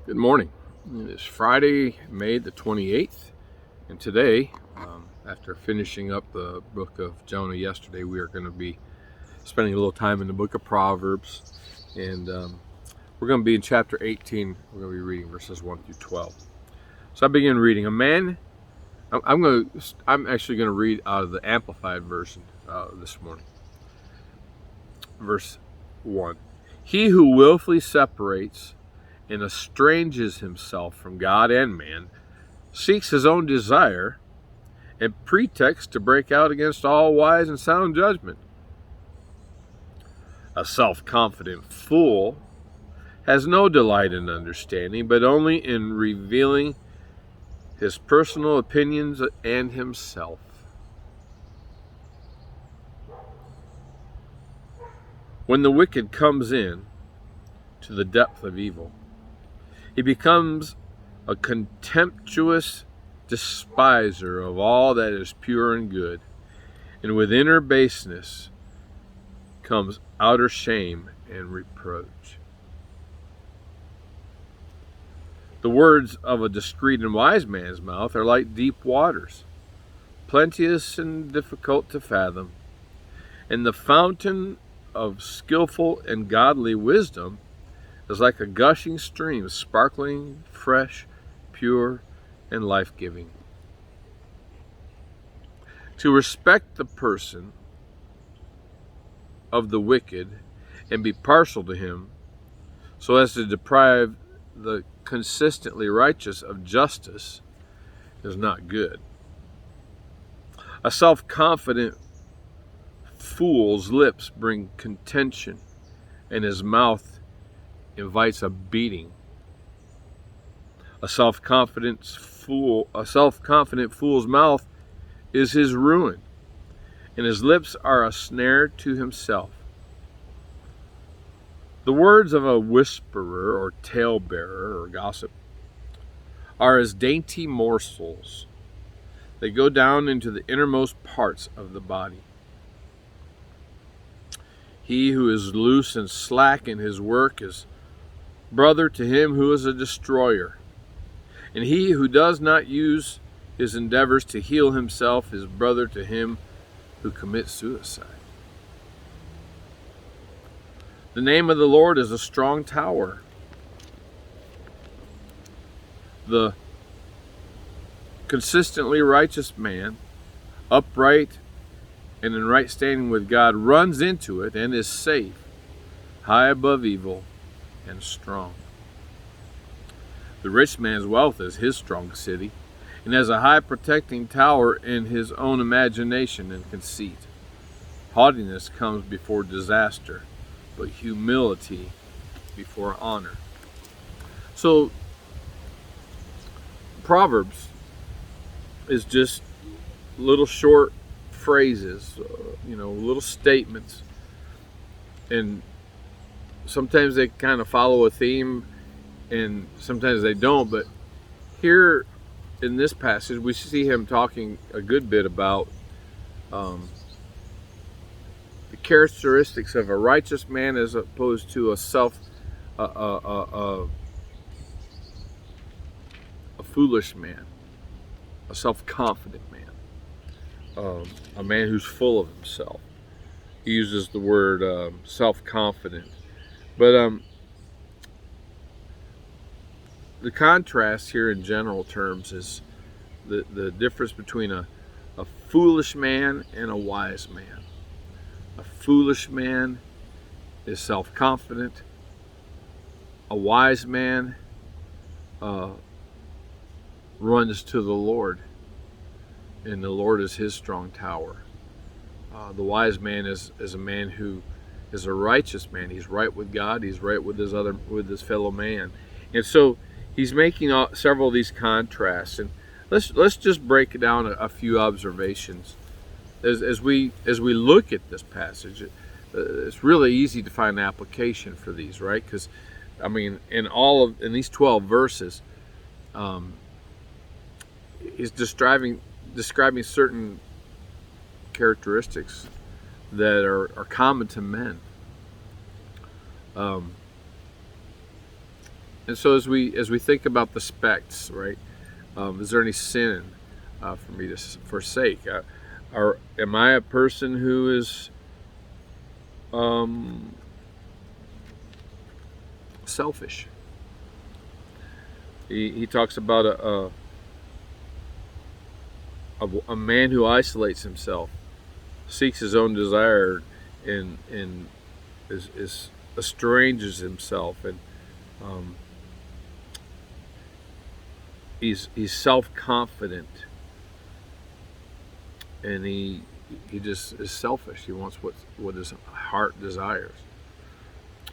Good morning. It's Friday, May the 28th, and today, after finishing up the book of Jonah yesterday, we are going to be spending a little time in the book of Proverbs, and we're going to be in chapter 18. We're going to be reading verses 1 through 12. So I begin reading. I'm actually going to read out of the Amplified version this morning. Verse 1. He who willfully separates and estranges himself from God and man, seeks his own desire and pretext to break out against all wise and sound judgment. A self-confident fool has no delight in understanding, but only in revealing his personal opinions and himself. When the wicked comes in to the depth of evil, he becomes a contemptuous despiser of all that is pure and good, and with inner baseness comes outer shame and reproach. The words of a discreet and wise man's mouth are like deep waters, plenteous and difficult to fathom, and the fountain of skillful and godly wisdom is like a gushing stream, sparkling, fresh, pure, and life-giving. To respect the person of the wicked and be partial to him so as to deprive the consistently righteous of justice is not good. A self-confident fool's lips bring contention, and his mouth invites a beating. A self-confident fool's mouth is his ruin, and his lips are a snare to himself. The words of a whisperer or talebearer or gossip are as dainty morsels. They go down into the innermost parts of the body. He who is loose and slack in his work is brother to him who is a destroyer. And he who does not use his endeavors to heal himself is brother to him who commits suicide. The name of the Lord is a strong tower. The consistently righteous man, upright and in right standing with God, runs into it and is safe, high above evil and strong. The rich man's wealth is his strong city, and has a high protecting tower in his own imagination and conceit. Haughtiness comes before disaster, but humility before honor. So, Proverbs is just little short phrases, little statements, and sometimes they kind of follow a theme and sometimes they don't, but here in this passage we see him talking a good bit about the characteristics of a righteous man as opposed to a foolish man, a self-confident man, a man who's full of himself. He uses the word self-confident, but the contrast here in general terms is the difference between a foolish man and a wise man. A foolish man is self-confident. A wise man runs to the Lord, and the Lord is his strong tower. The wise man is a man who is a righteous man. He's right with God. He's right with his fellow man, and so he's making several of these contrasts. And let's just break down a few observations as we look at this passage. It's really easy to find application for these, right? Because in these 12 verses, he's describing certain characteristics that are common to men. And so as we think about the spects, right? Is there any sin for me to forsake? Or am I a person who is selfish? He talks about a man who isolates himself, seeks his own desire, and is estranges himself, and um, he's self-confident, and he just is selfish. He wants what his heart desires,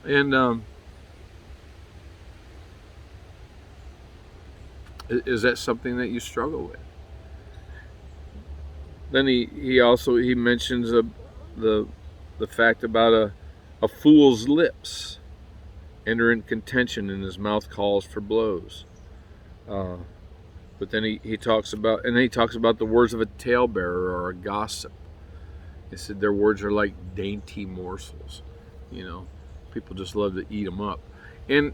and is that something that you struggle with? Then he mentions the fact about a fool's lips enter in contention, and his mouth calls for blows. But then he talks about the words of a talebearer or a gossip. He said their words are like dainty morsels. People just love to eat them up. And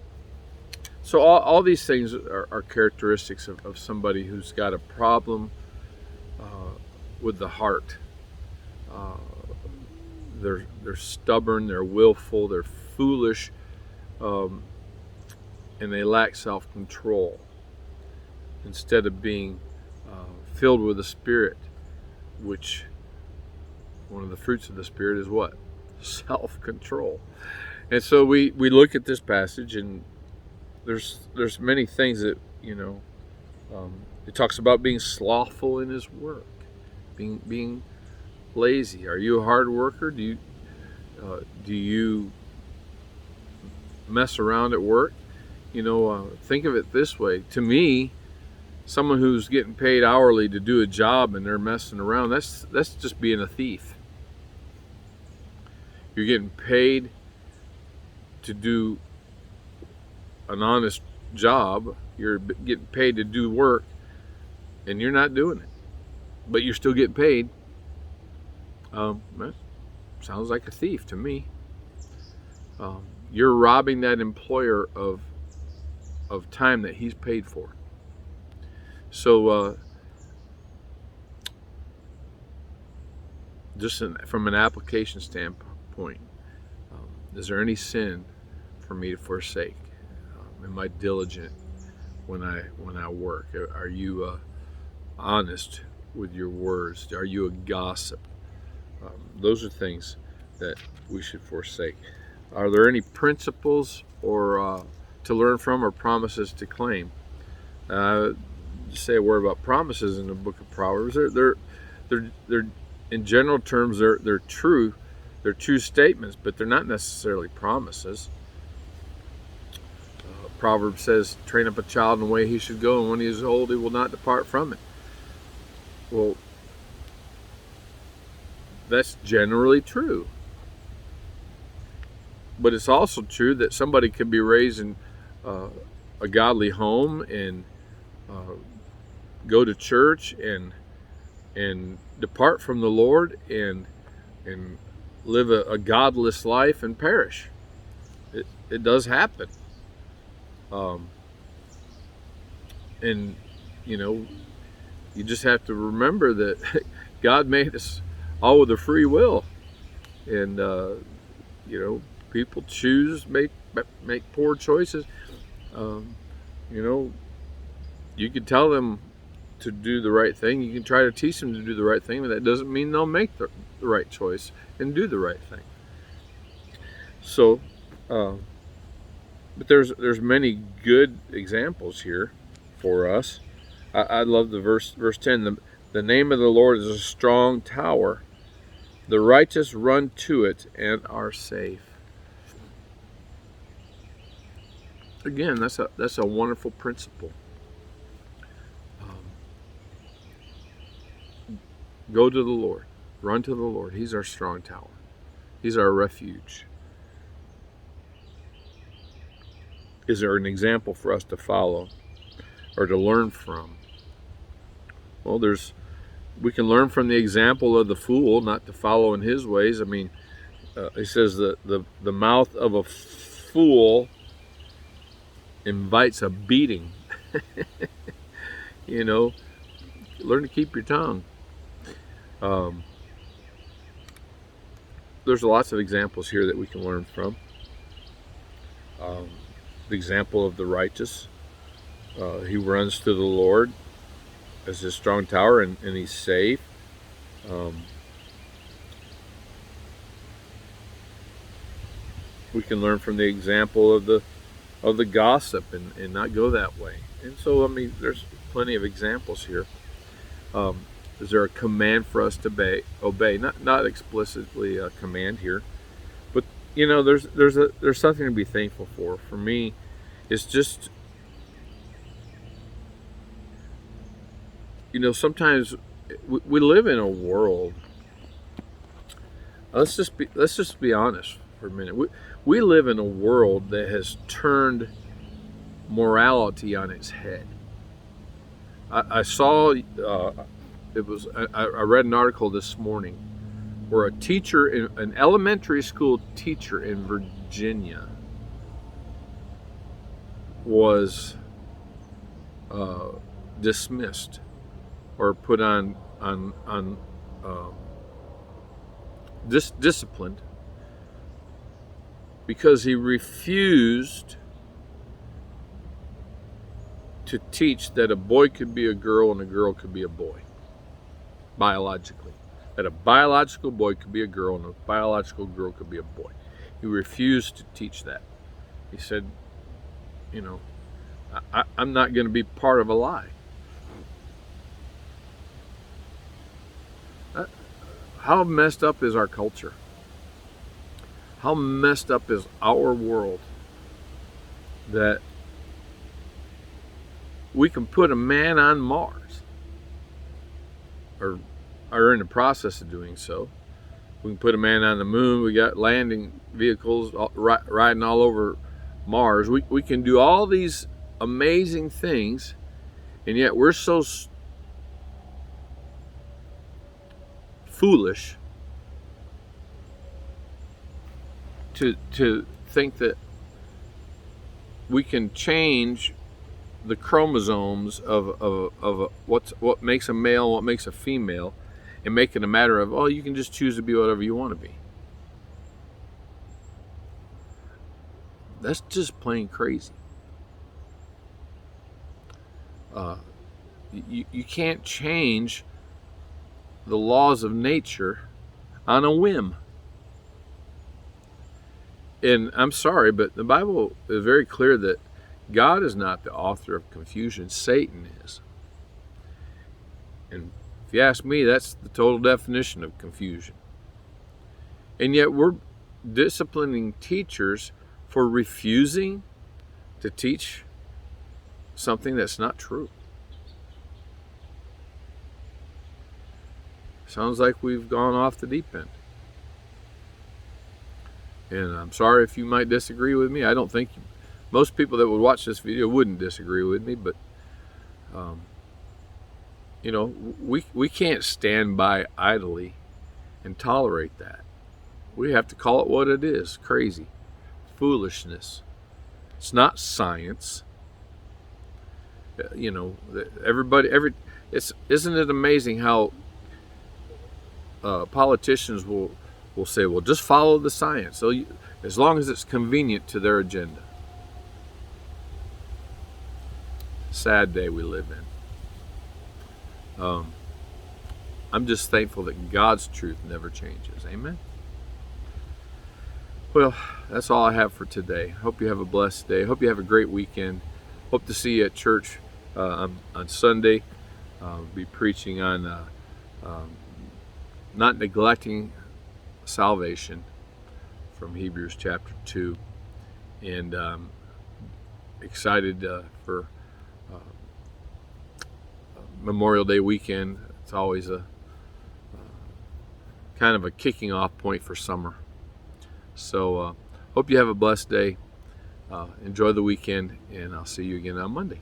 so all these things are characteristics of somebody who's got a problem with the heart. They're stubborn, they're willful, they're foolish, and they lack self-control. Instead of being filled with the Spirit, which one of the fruits of the Spirit is what? Self-control. And so we look at this passage, and there's many things that it talks about being slothful in his work, being lazy. Are you a hard worker? Do you mess around at work? Think of it this way. To me, someone who's getting paid hourly to do a job and they're messing around, that's just being a thief. You're getting paid to do an honest job. You're getting paid to do work, and you're not doing it, but you're still getting paid. That sounds like a thief to me. You're robbing that employer of time that he's paid for. So, just from an application standpoint, is there any sin for me to forsake? Am I diligent when I work? Are you honest with your words? Are you a gossip? Those are things that we should forsake. Are there any principles or to learn from, or promises to claim? Say a word about promises in the book of Proverbs. They're in general terms they're true. They're true statements, but they're not necessarily promises. Proverbs says, "Train up a child in the way he should go, and when he is old, he will not depart from it." Well, that's generally true. But it's also true that somebody can be raised in a godly home and go to church and depart from the Lord and live a godless life and perish. It does happen. And you just have to remember that God made us all with a free will, and people make poor choices. You can tell them to do the right thing. You can try to teach them to do the right thing, but that doesn't mean they'll make the right choice and do the right thing. So, but there's many good examples here for us. I love the verse 10. The name of the Lord is a strong tower. The righteous run to it and are safe. Again, that's a wonderful principle. Go to the Lord. Run to the Lord. He's our strong tower. He's our refuge. Is there an example for us to follow or to learn from? Well, we can learn from the example of the fool, not to follow in his ways. I mean, he says that the mouth of a fool invites a beating. You know, learn to keep your tongue. Um, there's lots of examples here that we can learn from. The example of the righteous. He runs to the Lord as his strong tower, and he's safe. We can learn from the example of the gossip and not go that way. And so, I mean, there's plenty of examples here. Is there a command for us to obey? Not explicitly a command here, but you know, there's something to be thankful for. For me, it's just, you know, sometimes we live in a world. Let's just be honest for a minute. We live in a world that has turned morality on its head. I saw I read an article this morning where a teacher, an elementary school teacher in Virginia, was dismissed or put on disciplined because he refused to teach that a boy could be a girl and a girl could be a boy, biologically. That a biological boy could be a girl and a biological girl could be a boy. He refused to teach that. He said, you know, I'm not going to be part of a lie. How messed up is our culture? How messed up is our world that we can put a man on Mars, or are in the process of doing so. We can put a man on the moon. We got landing vehicles riding all over Mars. We can do all these amazing things, and yet we're so foolish to think that we can change the chromosomes of what makes a male and what makes a female, and make it a matter of, oh, you can just choose to be whatever you want to be. That's just plain crazy. You can't change the laws of nature on a whim. And I'm sorry, but the Bible is very clear that God is not the author of confusion. Satan is. And if you ask me, that's the total definition of confusion. And yet we're disciplining teachers for refusing to teach something that's not true. Sounds like we've gone off the deep end. And I'm sorry if you might disagree with me. I don't think most people that would watch this video wouldn't disagree with me, but you know, we can't stand by idly and tolerate that. We have to call it what it is: crazy, foolishness. It's not science. You know, isn't it amazing how politicians will say, well, just follow the science, so as long as it's convenient to their agenda. Sad day we live in. I'm just thankful that God's truth never changes. Amen. Well, that's all I have for today. Hope you have a blessed day. Hope you have a great weekend. Hope to see you at church on Sunday. I'll be preaching on not neglecting salvation from Hebrews chapter 2. And excited for Memorial Day weekend. It's always a kind of a kicking off point for summer. So hope you have a blessed day. Enjoy the weekend, and I'll see you again on Monday.